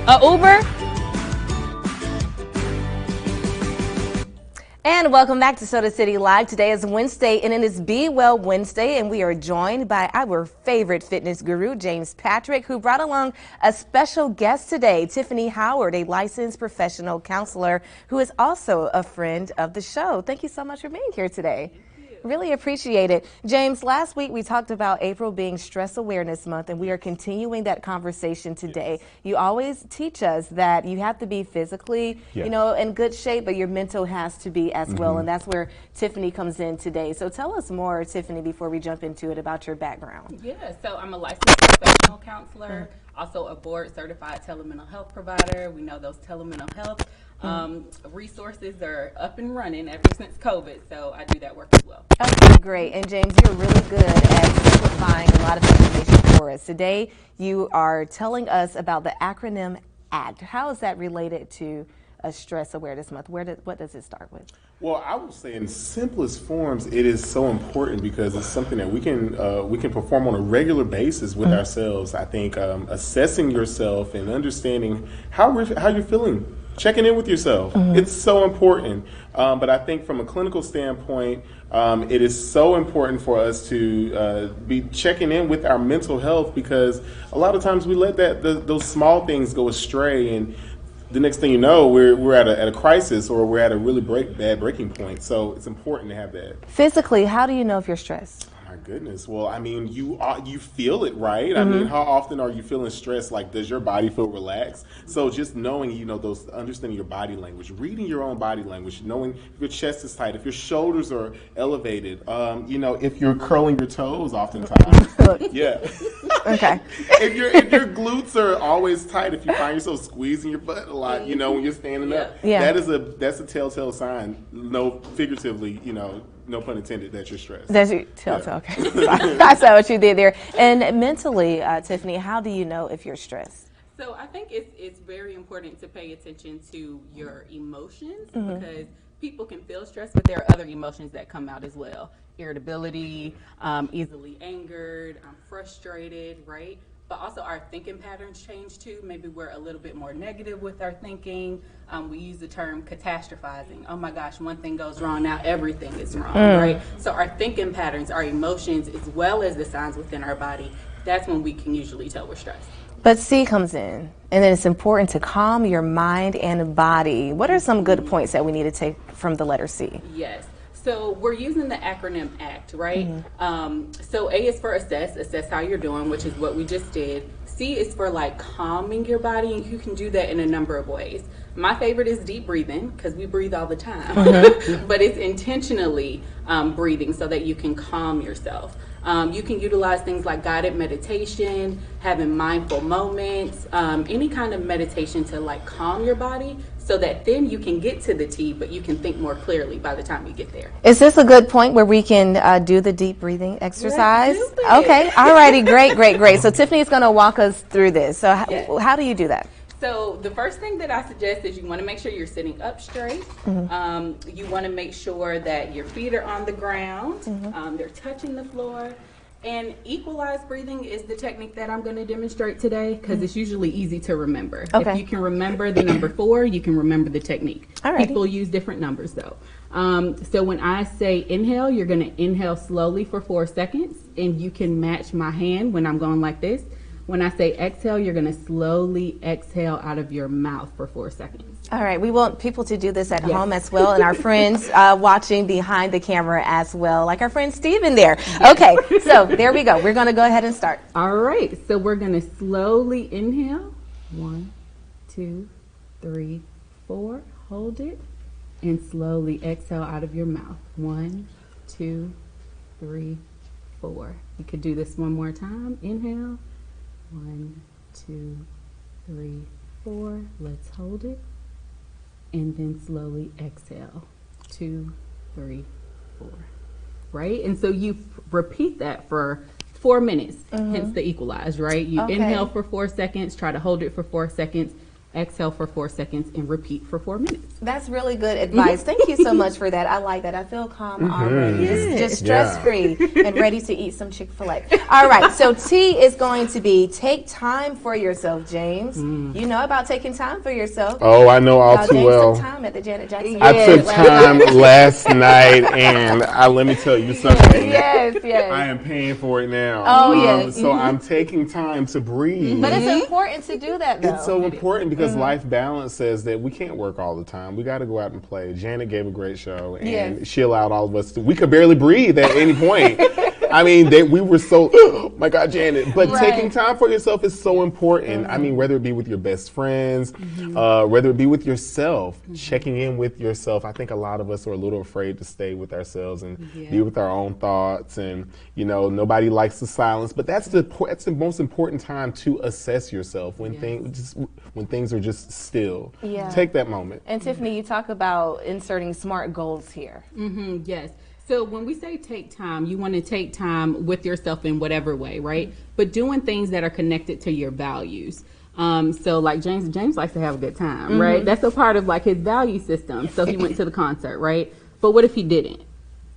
Uber? And welcome back to Soda City Live. Today is Wednesday, and it is Be Well Wednesday, and we are joined by our favorite fitness guru, James Patrick, who brought along a special guest today, Tiffany Howard, a licensed professional counselor who is also a friend of the show. Thank you so much for being here today. Really appreciate it. James, last week we talked about April being Stress Awareness Month, and we are continuing that conversation today. You always teach us that you have to be physically, in good shape, but your mental has to be as well, and that's where Tiffany comes in today. So tell us more, Tiffany, before we jump into it, about your background. Yeah, so I'm a licensed professional counselor, also a board-certified telemental health provider. We know those telemental health resources are up and running ever since COVID, so I do that work as well. Okay, great. And James, you're really good at simplifying a lot of information for us. Today, you are telling us about the acronym ACT. How is that related to a Stress Awareness Month? What does it start with? Well, I would say in simplest forms, it is so important because it's something that we can perform on a regular basis with ourselves. I think assessing yourself and understanding how you're feeling, checking in with yourself, it's so important. But I think from a clinical standpoint, it is so important for us to be checking in with our mental health, because a lot of times we let those small things go astray, and the next thing you know, we're at a crisis, or we're at a really bad breaking point. So it's important to have that. Physically, how do you know if you're stressed? My goodness. Well, I mean, you feel it, right? I mean, how often are you feeling stressed? Like, does your body feel relaxed? So just knowing, those, understanding your body language, reading your own body language, knowing if your chest is tight, if your shoulders are elevated, if you're curling your toes oftentimes. Yeah. Okay. If your glutes are always tight, if you find yourself squeezing your butt a lot, when you're standing up, that's a telltale sign. No, figuratively, no pun intended, that you're stressed. That's your telltale. Okay. I saw what you did there. And mentally, Tiffany, how do you know if you're stressed? So I think it's very important to pay attention to your emotions, because people can feel stressed, but there are other emotions that come out as well. Irritability, easily angered, frustrated, right? But also our thinking patterns change too. Maybe we're a little bit more negative with our thinking. We use the term catastrophizing. Oh my gosh, one thing goes wrong, now everything is wrong, right? So our thinking patterns, our emotions, as well as the signs within our body, that's when we can usually tell we're stressed. But C comes in, and then it's important to calm your mind and body. What are some good points that we need to take from the letter C? Yes. So we're using the acronym ACT, right? So A is for assess how you're doing, which is what we just did. C is for calming your body, and you can do that in a number of ways. My favorite is deep breathing, because we breathe all the time, but it's intentionally breathing so that you can calm yourself. You can utilize things like guided meditation, having mindful moments, any kind of meditation to calm your body, so that then you can get to the T, but you can think more clearly by the time you get there. Is this a good point where we can do the deep breathing exercise? Let's do it. Okay, all righty, great. So Tiffany's going to walk us through this. So how do you do that? So the first thing that I suggest is you want to make sure you're sitting up straight. You want to make sure that your feet are on the ground. They're touching the floor. And equalized breathing is the technique that I'm going to demonstrate today, because it's usually easy to remember. Okay. If you can remember the number 4, you can remember the technique. Alrighty. People use different numbers though. So when I say inhale, you're going to inhale slowly for 4 seconds, and you can match my hand when I'm going like this. When I say exhale, you're going to slowly exhale out of your mouth for 4 seconds. All right, we want people to do this at home as well, and our friends watching behind the camera as well, like our friend Steven there. Okay, so there we go. We're going to go ahead and start. All right, so we're going to slowly inhale. 1, 2, 3, 4. Hold it. And slowly exhale out of your mouth. 1, 2, 3, 4. You could do this one more time. Inhale. 1, 2, 3, 4. Let's hold it. And then slowly exhale. 2, 3, 4. Right? And so you repeat that for 4 minutes, hence the equalize, right? You inhale for 4 seconds, try to hold it for 4 seconds, exhale for 4 seconds, and repeat for 4 minutes. That's really good advice. Thank you so much for that. I like that. I feel calm already. Just stress-free and ready to eat some Chick-fil-A. All right, so T is going to be take time for yourself, James. You know about taking time for yourself. Oh, I know all too James well. took time at the Janet Jackson. I took time last night, and let me tell you something. Yes. I am paying for it now. Oh, yes. So I'm taking time to breathe. But it's important to do that, though. It's so important because life balance says that we can't work all the time. We got to go out and play. Janet gave a great show, and she allowed all of us to. We could barely breathe at any point. I mean, we were so, oh my God, Janet. But taking time for yourself is so important. I mean, whether it be with your best friends, whether it be with yourself, checking in with yourself. I think a lot of us are a little afraid to stay with ourselves and be with our own thoughts. And, you know, nobody likes the silence. But that's the most important time to assess yourself when things are just still. Take that moment. And Tiffany, you talk about inserting SMART goals here. Yes. So when we say take time, you want to take time with yourself in whatever way, right? But doing things that are connected to your values. So like James likes to have a good time, right? That's a part of like his value system. So he went to the concert, right? But what if he didn't,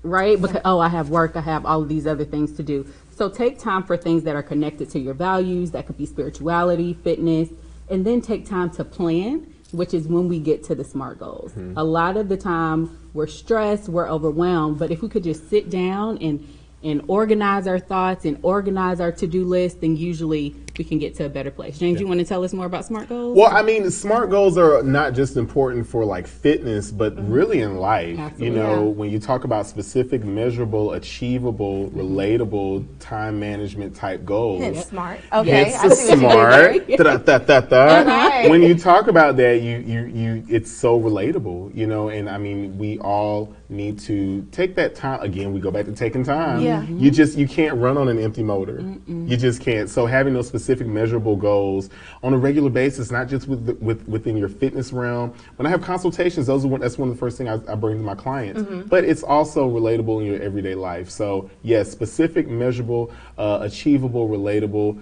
right? Because, I have work, I have all of these other things to do. So take time for things that are connected to your values. That could be spirituality, fitness, and then take time to plan, which is when we get to the SMART goals. A lot of the time we're stressed, we're overwhelmed, but if we could just sit down and organize our thoughts and organize our to-do list, then usually we can get to a better place. James, you want to tell us more about SMART goals? Well, I mean, SMART goals are not just important for like fitness, but really in life. Absolutely. You know, when you talk about specific, measurable, achievable, relatable, time management type goals. Hence SMART. Okay, I It's see what you did SMART. Okay. When you talk about that, it's so relatable, you know, and I mean, we all need to take that time. Again, we go back to taking time. Yeah. You can't run on an empty motor. You just can't. So having those specific measurable goals on a regular basis, not just within your fitness realm. When I have consultations, that's one of the first things I bring to my clients. But it's also relatable in your everyday life. So yes, specific, measurable, achievable, relatable,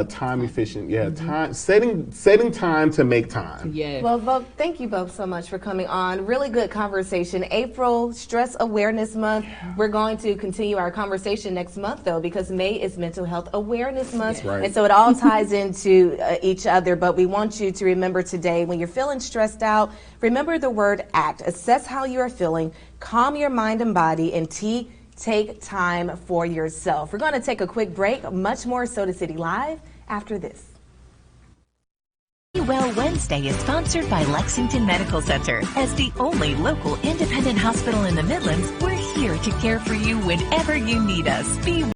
time efficient. Time setting time to make time. Yeah. Well, thank you both so much for coming on. Really good conversation. April, Stress Awareness Month. We're going to continue our conversation next month, though, because May is Mental Health Awareness Month. That's right. And so it all ties into each other. But we want you to remember today, when you're feeling stressed out, remember the word ACT. Assess how you are feeling, calm your mind and body, and take time for yourself. We're going to take a quick break. Much more Soda City Live after this. Be Well Wednesday is sponsored by Lexington Medical Center. As the only local independent hospital in the Midlands, we're here to care for you whenever you need us. Be